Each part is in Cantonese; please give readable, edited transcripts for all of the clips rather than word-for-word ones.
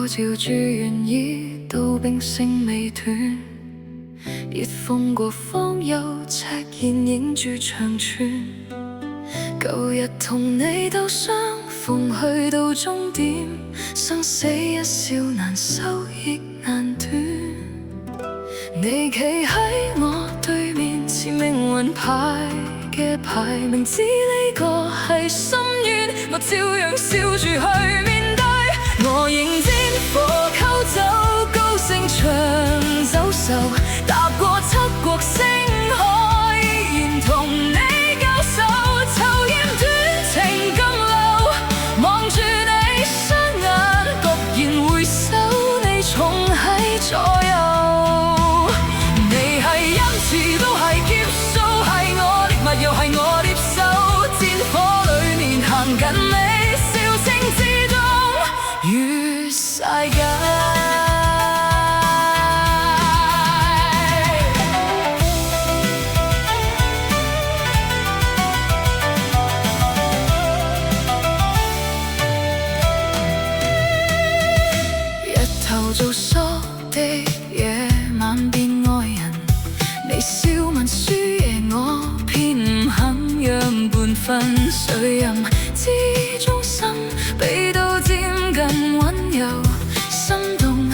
過照住原意，到冰聲未斷，熱風過方有赤焰映住長存。舊日同你鬥相逢，去到終點，生死一笑難收亦難斷。你企喺我對面，似命運牌嘅牌，明知呢個係心願，我照樣笑住去面對。我迎戰火溝走高聲長走愁，踏過七國星海，依然同你交手。抽煙短情更留，望住你雙眼，突然回首，你重喺左右。你係恩賜都係劫數，係我獵物又係我獵手，戰火裡面行緊你，笑聲之中與世界。做傻的夜晚變愛人，你笑問輸贏，我偏唔肯讓半分。誰人知中心比刀尖更溫柔心動，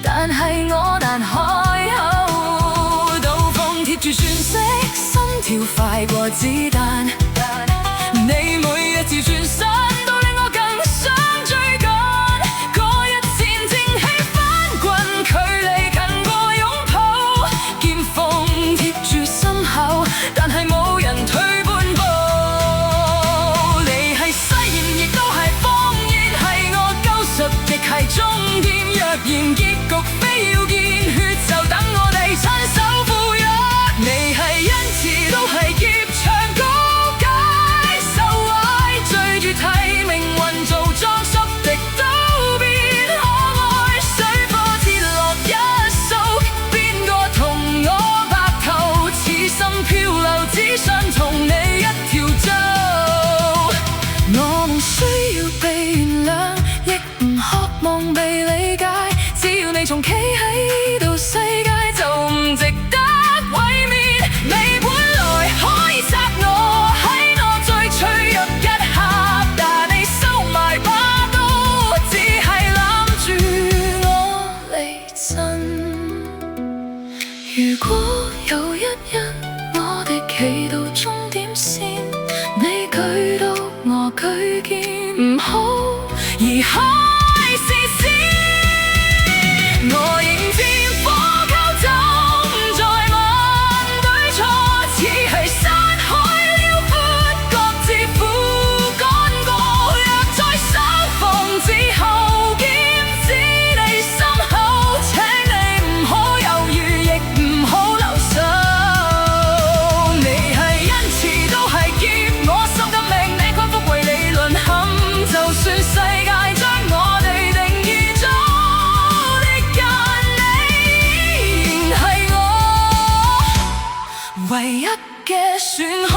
但係我難開口。刀鋒貼住鑽石，心跳快過子彈，你每一次轉身都令我更想追趕。但係冇人退半步，你係誓言亦都係謊言，係我救贖亦係終點。若然結局非要見血，就等我哋親手赴約。你係恩賜都係劫長高階受壞，追住睇命運做裝飾的都變可愛。水火跌落一掃，邊個同我白頭？此心漂流，只想同你一條舟。我唔需要被原諒，亦唔渴望被理解，只要你仲企喺度，世界就唔值得毀滅。你本來可以殺我，喺我最脆弱一刻，但你收埋把刀，只係攬住我離陣。如果有一日我哋企到終點線，你舉刀我舉劍，唔好移開視線。我迎戰火溝走，唔再問對錯，只係山海遼闊，各自苦幹過。若再相逢之後，劍指你心口，請你唔好猶豫，亦唔好留手。你係恩賜都係劫，我心甘命你屈服為你淪陷。就算世界將我哋定義咗的間，你仍係我唯一嘅選項。